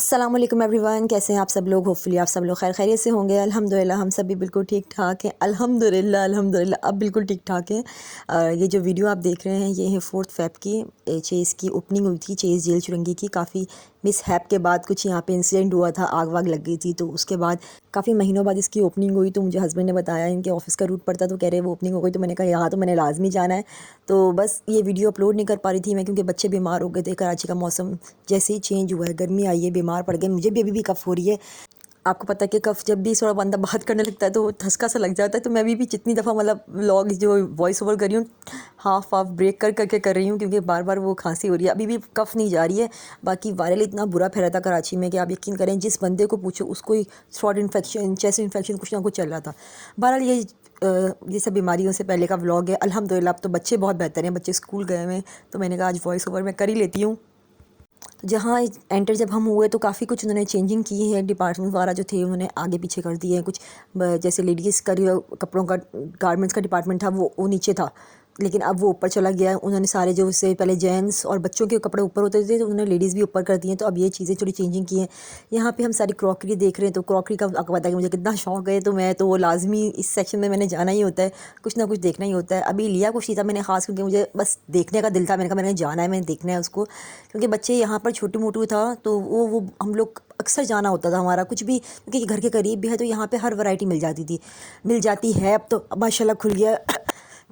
अस्सलाम वालेकुम एवरीवन, कैसे हैं आप सब लोग। होपफुली आप सब लोग खैर खैरियत से होंगे। अल्हम्दुलिल्लाह हम सब भी बिल्कुल ठीक ठाक हैं। अल्हम्दुलिल्लाह अल्हम्दुलिल्लाह अब बिल्कुल ठीक ठाक हैं। ये जो वीडियो आप देख रहे हैं ये है 4 फ़ेब की। चेज़ की ओपनिंग हुई थी, चेज़ जेल चुरंगी की। काफ़ी मिसहैप के बाद कुछ यहाँ पे इंसिडेंट हुआ था, आग वाग लग गई थी, तो उसके बाद काफ़ी महीनों बाद इसकी ओपनिंग हुई। तो मुझे हस्बैंड ने बताया, इनके ऑफिस का रूट पड़ता, तो कह रहे वो ओपनिंग हो गई। तो मैंने कहा यहाँ तो मैंने लाजमी जाना है। तो बस ये वीडियो अपलोड नहीं कर पा रही थी मैं, क्योंकि बच्चे बीमार हो गए थे। कराची का मौसम जैसे ही चेंज हुआ है, गर्मी आई है, बीमार पड़ गए। मुझे भी अभी भी कफ़ हो रही है। आपको पता है कि कफ़ जब भी थोड़ा बंदा बात करने लगता है तो वो ठसका सा लग जाता है। तो मैं अभी भी जितनी दफ़ा मतलब व्लॉग जो वॉइस ओवर कर रही हूँ, हाफ हाफ ब्रेक कर करके कर रही हूँ, क्योंकि बार बार वो खांसी हो रही है। अभी भी कफ़ नहीं जा रही है। बाकी वायरल इतना बुरा फैला था कराची में कि आप यकीन करें, जिस बंदे को पूछो उसको ही थ्रोट इन्फेक्शन, चेस्ट इन्फेक्शन कुछ ना कुछ चल रहा था। बहरहाल ये सब बीमारियों से पहले का व्लॉग है। अल्हम्दुलिल्लाह अब तो बच्चे बहुत बेहतर हैं, बच्चे स्कूल गए हुए हैं। तो मैंने कहा आज वॉइस ओवर मैं कर ही लेती हूँ। जहाँ एंटर जब हम हुए तो काफ़ी कुछ उन्होंने चेंजिंग की है। डिपार्टमेंट वगैरह जो थे उन्होंने आगे पीछे कर दिए हैं कुछ। जैसे लेडीज़ का जो कपड़ों का गारमेंट्स का डिपार्टमेंट था वो नीचे था, लेकिन अब वो ऊपर चला गया है। उन्होंने सारे जो उससे पहले जेंट्स और बच्चों के कपड़े ऊपर होते थे, तो उन्होंने लेडीज़ भी ऊपर कर दिए हैं। तो अब ये चीज़ें थोड़ी चेंजिंग की हैं। यहाँ पे हम सारी क्रॉकरी देख रहे हैं। तो क्रॉकरी का आपको पता है कि मुझे कितना शौक है, तो मैं तो वो लाजमी इस सेक्शन में मैंने जाना ही होता है, कुछ ना कुछ देखना ही होता है। अभी लिया कुछ नहीं था मैंने ख़ास, क्योंकि मुझे बस देखने का दिल था। मैंने कहा मैंने जाना है, मैंने देखना है उसको, क्योंकि बच्चे यहाँ पर छोटू मोटू था। तो वो हम लोग अक्सर जाना होता था हमारा कुछ भी, क्योंकि घर के करीब भी है। तो यहाँ पे हर वैरायटी मिल जाती थी, मिल जाती है। अब तो माशाल्लाह खुल गया।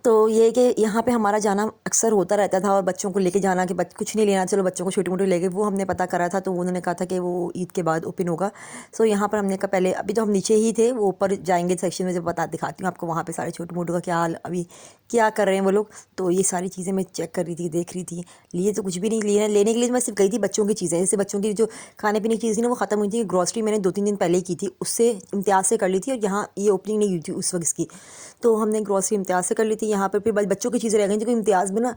तो ये कि यहाँ पे हमारा जाना अक्सर होता रहता था, और बच्चों को लेके जाना कि कुछ नहीं लेना, चलो बच्चों को छोटे मोटे लेके, वो हमने पता करा था। तो उन्होंने कहा था कि वो ईद के बाद ओपन होगा। सो यहाँ पर हमने कहा पहले, अभी तो हम नीचे ही थे, वो ऊपर जाएंगे सेक्शन में, जब बता दिखाती हूँ आपको वहाँ पे सारे छोटे मोटों का क्या हाल, अभी क्या कर रहे हैं वो लोग। तो ये सारी चीज़ें मैं चेक कर रही थी, देख रही थी। लिए तो कुछ भी नहीं, लेने के लिए मैं सिर्फ गई थी बच्चों की चीज़ें। जैसे बच्चों की जो खाने पीने की चीज़ थी ना, वो ख़त्म हुई थी। ग्रॉसरी मैंने 2-3 दिन पहले ही की थी, उससे इम्तियाज़ से कर ली थी, और यहाँ ये ओपनिंग नहीं हुई थी उस वक्त इसकी। तो हमने ग्रॉसरी इम्तियाज़ से कर ली थी। यहाँ पर फिर बच्चों की चीज़ें रह गई थी, कोई इम्तियाज़ में ना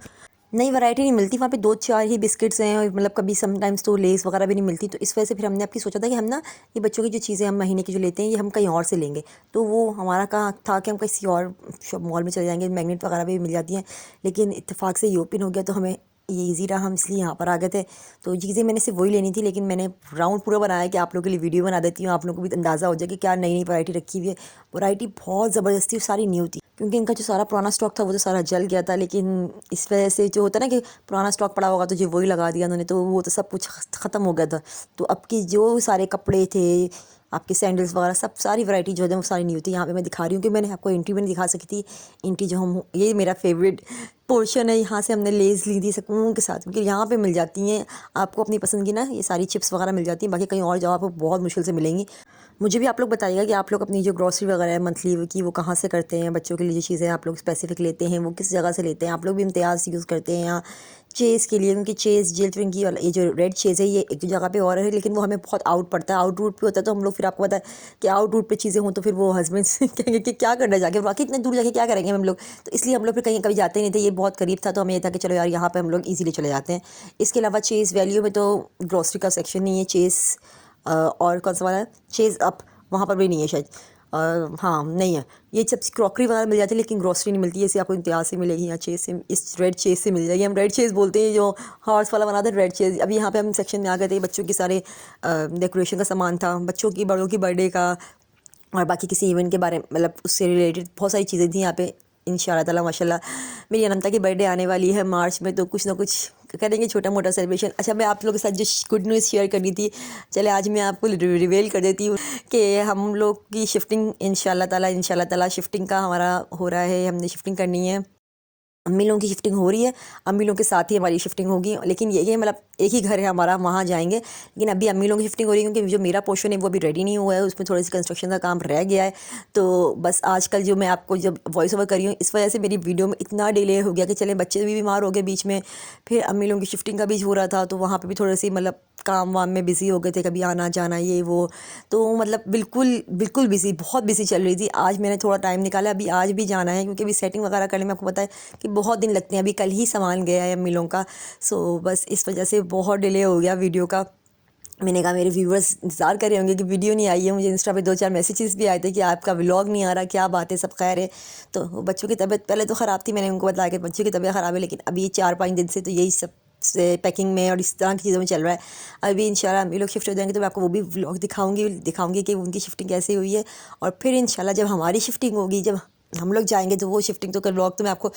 नई वैरायटी नहीं मिलती। वहाँ पे 2-4 ही बिस्किट्स हैं, और मतलब कभी समटाइम्स तो लेस वगैरह भी नहीं मिलती। तो इस वजह से फिर हमने आपकी सोचा था कि हम ना ये बच्चों की जो चीज़ें हम महीने की जो लेते हैं, ये हम कहीं और से लेंगे। तो वो हमारा कहा था कि हम किसी और मॉल में चले जाएंगे, मैग्नेट वगैरह भी मिल जाती हैं। लेकिन इत्तेफाक से ये ओपन हो गया, तो हमें ये ईज़ी रहा, हम इसलिए यहाँ पर आ गए थे। तो चीज़ें मैंने सिर्फ वही लेनी थी, लेकिन मैंने राउंड पूरा बनाया कि आप लोगों के लिए वीडियो बना देती हूँ, आप लोगों को भी अंदाज़ा हो जाए कि क्या नई नई वैरायटी रखी हुई है। वैरायटी बहुत ज़बरदस्ती सारी न्यू थी, क्योंकि इनका जो सारा पुराना स्टॉक था वो तो सारा जल गया था। लेकिन इस वजह से जो होता है ना कि पुराना स्टॉक पड़ा होगा तो जो वही लगा दिया उन्होंने, तो वो तो सब कुछ ख़त्म हो गया था। तो अब की जो सारे कपड़े थे, आपके सैंडल्स वगैरह, सब सारी वैरायटी जो है वो सारी न्यू थी। यहाँ पे मैं दिखा रही हूँ कि मैंने आपको एंट्री में नहीं दिखा सकी थी। एंट्री जो हम, ये मेरा फेवरेट पोर्शन है। यहाँ से हमने लेज़ ली थी सुकून के साथ, क्योंकि यहाँ पे मिल जाती हैं आपको अपनी पसंद की ना ये सारी चिप्स वगैरह मिल जाती हैं। बाकी कहीं और जाओ आपको बहुत मुश्किल से मिलेंगी। मुझे भी आप लोग बताइएगा कि आप लोग अपनी जो ग्रॉसरी वगैरह है मंथली की, वो कहाँ से करते हैं। बच्चों के लिए जो चीज़ें आप लोग स्पेसिफिक लेते हैं वो किस जगह से लेते हैं। आप लोग भी इम्तियाज़ यूज़ करते हैं या चेज़ के लिए, क्योंकि चेज़ जेल चुरंगी वाला ये जो रेड चेज़ है, ये एक दो जगह पे और है, लेकिन वो हमें बहुत आउट पड़ता है। आउट रूट पे होता है, तो हम लोग फिर आपको पता है कि आउट रूट पे चीज़ें हों तो फिर वो हस्बैंड कहेंगे कि क्या करना जाके, वाकई इतने दूर जाके क्या करेंगे हम लोग। तो इसलिए हम लोग फिर कहीं कभी जाते नहीं थे। ये बहुत करीब था, तो हमें ये था कि चलो यार यहाँ पर हम लोग ईज़िली चले जाते हैं। इसके अलावा चेज़ वैल्यू में तो ग्रॉसरी का सेक्शन नहीं है। चेज़ और कौन सा वाला है, चेज़ अप, वहाँ पर भी नहीं है शायद। हाँ नहीं है। ये सब क्रॉकरी वगैरह मिल जाती है, लेकिन ग्रॉसरी नहीं मिलती है। जैसे आपको इम्तियाज़ से मिलेगी या चेज़ से, इस रेड चेज़ से मिल जाएगी। हम रेड चेज़ बोलते हैं, जो हॉर्स वाला बनाते हैं रेड चेज़। अभी यहाँ पे हम सेक्शन में आ गए थे, बच्चों के सारे डेकोरेशन का सामान था, बच्चों की बड़ों की बर्थडे का, और बाकी किसी इवेंट के बारे में, मतलब उससे रिलेटेड बहुत सारी चीज़ें थी यहाँ पे। इंशाल्लाह ताला माशाल्लाह मेरी अनंता की बर्थडे आने वाली है मार्च में, तो कुछ ना कुछ करेंगे छोटा मोटा सेलिब्रेशन। अच्छा, मैं आप लोगों के साथ जो गुड न्यूज़ शेयर करनी थी, चले आज मैं आपको रिवील कर देती हूँ कि हम लोग की शिफ्टिंग इंशाल्लाह ताला शिफ्टिंग का हमारा हो रहा है। हमने शिफ्टिंग करनी है, अम्मी लोगों की शिफ्टिंग हो रही है, अम्मी लोगों के साथ ही हमारी शिफ्टिंग होगी। लेकिन ये मतलब एक ही घर है हमारा, वहाँ जाएंगे। लेकिन अभी अम्मी लोगों की शिफ्टिंग हो रही है, क्योंकि जो मेरा पोर्शन है वो अभी रेडी नहीं हुआ है, उसमें थोड़ी सी कंस्ट्रक्शन का काम रह गया है। तो बस आजकल जो मैं आपको जब वॉइस ओवर कर रही हूँ, इस वजह से मेरी वीडियो में इतना डिले हो गया कि चले बच्चे भी बीमार हो गए बीच में, फिर अम्मी लोगों की शिफ्टिंग का भी हो रहा था, तो वहाँ पर भी थोड़ी सी मतलब काम वाम में बिज़ी हो गए थे, कभी आना जाना ये वो। तो मतलब बिल्कुल बिल्कुल बिज़ी, बहुत बिज़ी चल रही थी। आज मैंने थोड़ा टाइम निकाला, अभी आज भी जाना है, क्योंकि अभी सेटिंग वगैरह करने में आपको पता है कि बहुत दिन लगते हैं। अभी कल ही सामान गया है मिलों का। सो बस इस वजह से बहुत डिले हो गया वीडियो का। मैंने कहा मेरे व्यूवर्स इंतज़ार कर रहे होंगे कि वीडियो नहीं आई है। मुझे इंस्टा पे 2-4 मैसेजेस भी आए थे कि आपका व्लॉग नहीं आ रहा, क्या बात है, सब खैर है। तो बच्चों की तबीयत पहले तो ख़राब थी, मैंने उनको बताया कि बच्चों की तबीयत ख़राब है, लेकिन अभी 4-5 दिन से तो यही सब पैकिंग में और इस तरह की चीज़ों में चल रहा है। अभी इंशाल्लाह हम लोग शिफ्ट हो जाएंगे तो मैं आपको वो भी व्लॉग दिखाऊंगी कि उनकी शिफ्टिंग कैसे हुई है। और फिर इंशाल्लाह जब हमारी शिफ्टिंग होगी, जब हम लोग जाएंगे तो वो शिफ्टिंग तो कर व्लॉग तो मैं आपको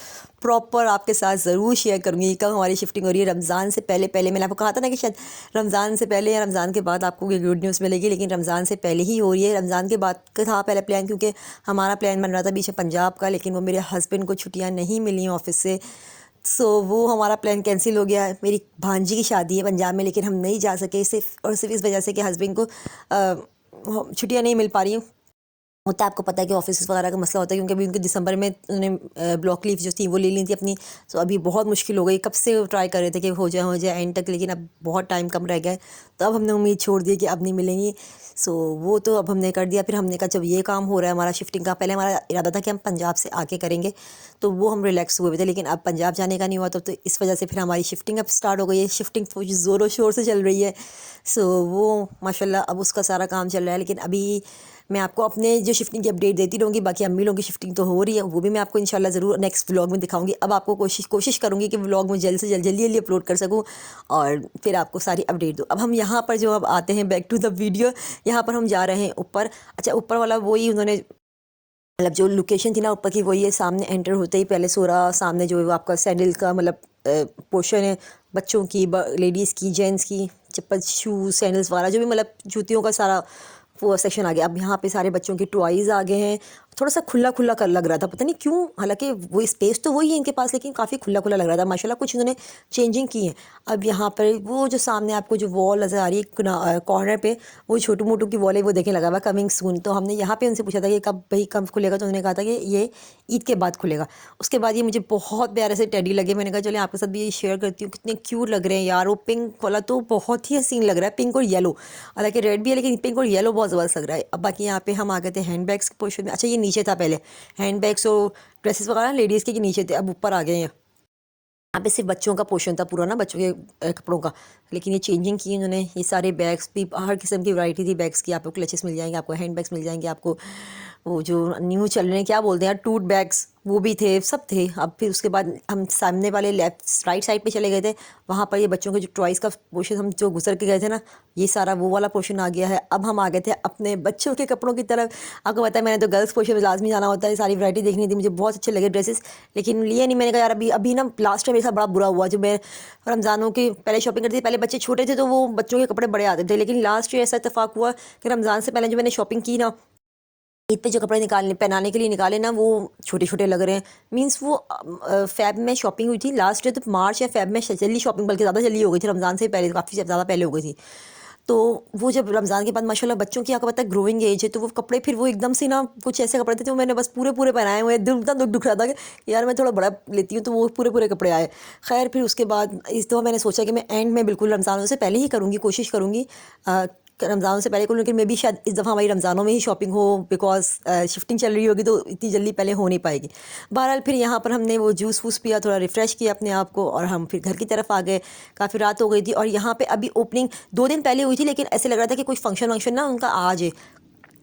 प्रॉपर आपके साथ ज़रूर शेयर करूँगी। कब हमारी शिफ्टिंग हो रही है, रमज़ान से पहले पहले मैंने आपको कहा था ना कि शायद रमज़ान से पहले या रमज़ान के बाद आपको ये गुड न्यूज़ मिलेगी, लेकिन रमज़ान से पहले ही हो रही है। रमज़ान के बाद का था पहले प्लान, क्योंकि हमारा प्लान बन रहा था बीच में पंजाब का, लेकिन वो मेरे हस्बैंड को छुट्टियाँ नहीं मिली ऑफिस से, सो वो हमारा प्लान कैंसिल हो गया। मेरी भांजी की शादी है पंजाब में, लेकिन हम नहीं जा सके सिर्फ और सिर्फ इस वजह से कि हस्बैंड को छुट्टियाँ नहीं मिल पा रही। होता है, आपको पता है कि ऑफिस वगैरह का मसला होता है, क्योंकि अभी उनके दिसंबर में उन्होंने ब्लॉक लीव जो थी वो ले ली थी अपनी। सो अभी बहुत मुश्किल हो गई, कब से ट्राई कर रहे थे कि हो जाए एंड तक, लेकिन अब बहुत टाइम कम रह गया है, तो अब हमने उम्मीद छोड़ दी कि अब नहीं मिलेंगी। सो वो तो अब हमने कर दिया। फिर हमने कहा जब ये काम हो रहा है हमारा शिफ्टिंग का, पहले हमारा इरादा था कि हम पंजाब से आके करेंगे, तो वो हम रिलैक्स हुए थे, लेकिन अब पंजाब जाने का नहीं हुआ, तो इस वजह से फिर हमारी शिफ्टिंग अब स्टार्ट हो गई है। शिफ्टिंग ज़ोरों शोर से चल रही है। सो वो माशाल्लाह अब उसका सारा काम चल रहा है। लेकिन अभी मैं आपको अपने जो शिफ्टिंग की अपडेट देती रहूँगी। बाकी अम्मी लोगों की शिफ्टिंग तो हो रही है, वो भी मैं आपको इंशाल्लाह ज़रूर नेक्स्ट व्लॉग में दिखाऊंगी। अब आपको कोशिश करूँगी कि व्लॉग में जल्द से जल्दी अपलोड कर सकूँ और फिर आपको सारी अपडेट दूँ। अब हम यहाँ पर जो अब आते हैं बैक टू द वीडियो, यहाँ पर हम जा रहे हैं ऊपर। अच्छा, ऊपर वाला वही उन्होंने मतलब जो लोकेशन थी ना ऊपर की, वही है। सामने एंटर होते ही पहले सोरा सामने जो आपका सैंडल का मतलब पोर्शन है, बच्चों की, लेडीज़ की, जेंट्स की चप्पल, शूज़, सैंडल्स वगैरह जो भी मतलब जूतियों का सारा वो सेक्शन आ गया। अब यहाँ पे सारे बच्चों के टॉयज़ आ गए हैं। थोड़ा सा खुला खुला कर लग रहा था, पता नहीं क्यों, हालांकि वो स्पेस तो वही है इनके पास, लेकिन काफ़ी खुला खुला लग रहा था। माशाल्लाह कुछ इन्होंने चेंजिंग की है। अब यहाँ पर वो जो सामने आपको जो वॉल नज़र आ रही है कॉर्नर पे, वो छोटू मोटू की वॉल है, वो देखें लगा हुआ कमिंग सून। तो हमने यहाँ पे उनसे पूछा था कि कब खुलेगा, तो उन्होंने कहा था कि ये ईद के बाद खुलेगा। उसके बाद ये मुझे बहुत प्यारे से टेडी लगे, मैंने कहा चले आपके साथ भी ये शेयर करती हूँ। कितने क्यूट लग रहे हैं यार। वो पिंक वाला तो बहुत ही हसीन लग रहा है, पिंक और येलो, हालांकि रेड भी है लेकिन पिंक और येलो बहुत ज़बरदस्त लग रहा है। अब बाकी यहाँ पे हम आ गए थे हैंड बैग्स के पोर्शन में। अच्छा, ये नीचे था पहले, हैंड बैग्स और ड्रेसेस वगैरह लेडीज़ के नीचे थे, अब ऊपर आ गए हैं। यहाँ पे सिर्फ बच्चों का पोर्शन था पूरा ना, बच्चों के कपड़ों का, लेकिन ये चेंजिंग की उन्होंने। ये सारे बैग्स भी, हर किस्म की वैरायटी थी बैग्स की। आपको क्लचेस मिल जाएंगे, आपको हैंड बैग्स मिल जाएंगे, आपको वो जो न्यू चल रहे हैं क्या बोलते हैं यार, टूट बैग्स, वो भी थे, सब थे। अब फिर उसके बाद हम सामने वाले राइट साइड पे चले गए थे। वहाँ पर ये बच्चों के जो टॉयज़ का पोर्शन हम जो गुजर के गए थे ना, ये सारा वो वाला पोर्शन आ गया है। अब हम आ गए थे अपने बच्चों के कपड़ों की तरफ। आपको पता है मैंने तो गर्ल्स पोर्शन में लाजमी जाना होता है, सारी वैरायटी देखनी थी, मुझे बहुत अच्छे लगे ड्रेसेस, लेकिन लिए नहीं। मैंने कहा यार अभी अभी ना लास्ट टाइम मेरे साथ बड़ा बुरा हुआ, जो मैं रमज़ानों की पहले शॉपिंग करती थी, पहले बच्चे छोटे थे तो वो बच्चों के कपड़े बड़े आते थे, लेकिन लास्ट ईयर ऐसा इत्तेफाक हुआ कि रमज़ान से पहले जो मैंने शॉपिंग की ना, ईद पे जो कपड़े पहनाने के लिए निकाले ना, वो छोटे छोटे लग रहे हैं। मींस वो फ़ेब में शॉपिंग हुई थी लास्ट ईयर, तो मार्च या फ़ेब में जल्दी शॉपिंग, बल्कि ज़्यादा जल्दी हो गई थी, रमज़ान से पहले काफ़ी ज़्यादा पहले हो गई थी। तो वो जब रमज़ान के बाद माशाल्लाह बच्चों की आपको पता है ग्रोइंग एज है, तो वो कपड़े फिर वो एकदम से ना, कुछ ऐसे कपड़े थे जो मैंने बस पूरे पूरे पहनाए हुए, दिल इतना दुख रहा था कि यार मैं थोड़ा बड़ा लेती हूँ, तो वो पूरे पूरे कपड़े आए। खैर फिर उसके बाद इस दफ़ा मैंने सोचा कि मैं एंड में बिल्कुल रमज़ानों से पहले ही करूँगी, कोशिश करूँगी रमज़ान से पहले करूँ, लेकिन मे बी शायद इस दफ़ा हमारी रमज़ानों में ही शॉपिंग हो, बिकॉज शिफ्टिंग चल रही होगी तो इतनी जल्दी पहले हो नहीं पाएगी। बहरहाल फिर यहाँ पर हमने वो जूस वूस पिया, थोड़ा रिफ़्रेश किया अपने आप को, और हम फिर घर की तरफ आ गए। काफ़ी रात हो गई थी, और यहाँ पे अभी ओपनिंग 2 दिन पहले हुई थी, लेकिन ऐसे लग रहा था कि कोई फंक्शन वंक्शन ना उनका आज है।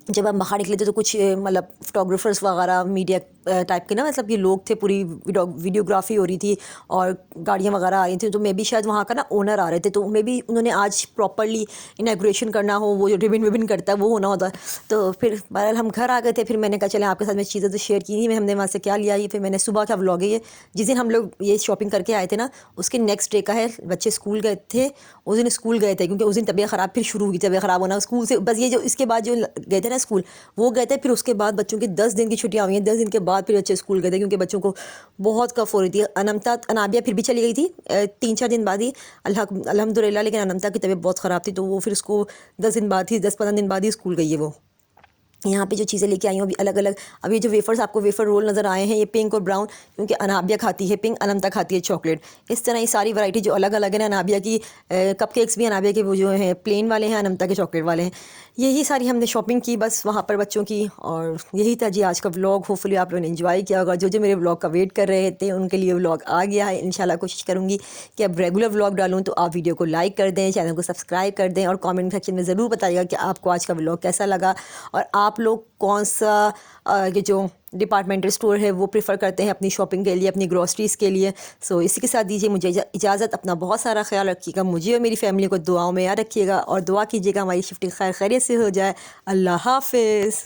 जब हम बाहर निकले थे तो कुछ मतलब फोटोग्राफर्स वगैरह, मीडिया टाइप के ना, मतलब ये लोग थे, पूरी वीडियोग्राफी हो रही थी और गाड़ियाँ वगैरह आ रही थी, तो मे बी शायद वहाँ का ना ओनर आ रहे थे, तो मे बी उन्होंने आज प्रॉपरली इनाग्रेशन करना हो, वो जो रिबन विबन करता है वो होना होता। तो फिर बहरहाल हम घर आ गए थे। फिर मैंने कहा चले आपके साथ में चीज़ें तो शेयर की नहीं, हमने वहाँ से क्या लिया, ये फिर मैंने सुबह का व्लॉग है ये, जिस दिन हम लोग ये शॉपिंग करके आए थे ना, उसके नेक्स्ट डे का है। बच्चे स्कूल गए थे, उस दिन स्कूल गए थे, क्योंकि उस दिन तबीयत ख़राब फिर शुरू हुई, तबीयत ख़राब होना स्कूल से, बस ये जो इसके बाद जो गए थे ना स्कूल, वो गए थे। फिर उसके बाद बच्चों की 10 दिन की छुट्टियाँ हुई हैं, 10 दिन के बाद फिर बच्चे स्कूल गए थे, क्योंकि बच्चों को बहुत कफ हो रही थी। अनाबिया फिर भी चली गई थी 3-4 दिन बाद ही, अल्हम्दुलिल्लाह, लेकिन अनमता की तबीयत बहुत ख़राब थी, तो वो फिर उसको 10 दिन बाद ही, 10-15 दिन बाद ही स्कूल गई है वो। यहाँ पे जो चीज़ें लेके आई हूँ अभी अलग अलग, अभी जो वेफर्स आपको वेफर रोल नज़र आए हैं, ये पिंक और ब्राउन, क्योंकि अनाबिया खाती है पिंक, अनमता खाती है चॉकलेट। इस तरह ये सारी वैरायटी जो अलग अलग है ना, अनाबिया की कपकेक्स भी अनाबिया के वो जो हैं प्लेन वाले हैं, अनमता के चॉकलेट वाले हैं। यही सारी हमने शॉपिंग की बस वहाँ पर बच्चों की, और यही था जी आज का व्लॉग। होपफुली आप लोगों ने एंजॉय किया होगा। जो जो मेरे व्लॉग का वेट कर रहे थे उनके लिए व्लॉग आ गया है। इंशाल्लाह कोशिश करूँगी कि अब रेगुलर व्लॉग डालूँ, तो आप वीडियो को लाइक कर दें, चैनल को सब्सक्राइब कर दें, और कमेंट सेक्शन में ज़रूर बताइएगा कि आपको आज का व्लॉग कैसा लगा, और आप लोग कौन सा ये जो डिपार्टमेंटल स्टोर है वो प्रेफर करते हैं अपनी शॉपिंग के लिए, अपनी ग्रॉसरीज़ के लिए। सो इसी के साथ दीजिए मुझे इजाज़त। अपना बहुत सारा ख्याल रखिएगा, मुझे और मेरी फैमिली को दुआओं में याद रखिएगा और दुआ कीजिएगा हमारी शिफ्टिंग खैर खैरियत से हो जाए। अल्लाह हाफिज़।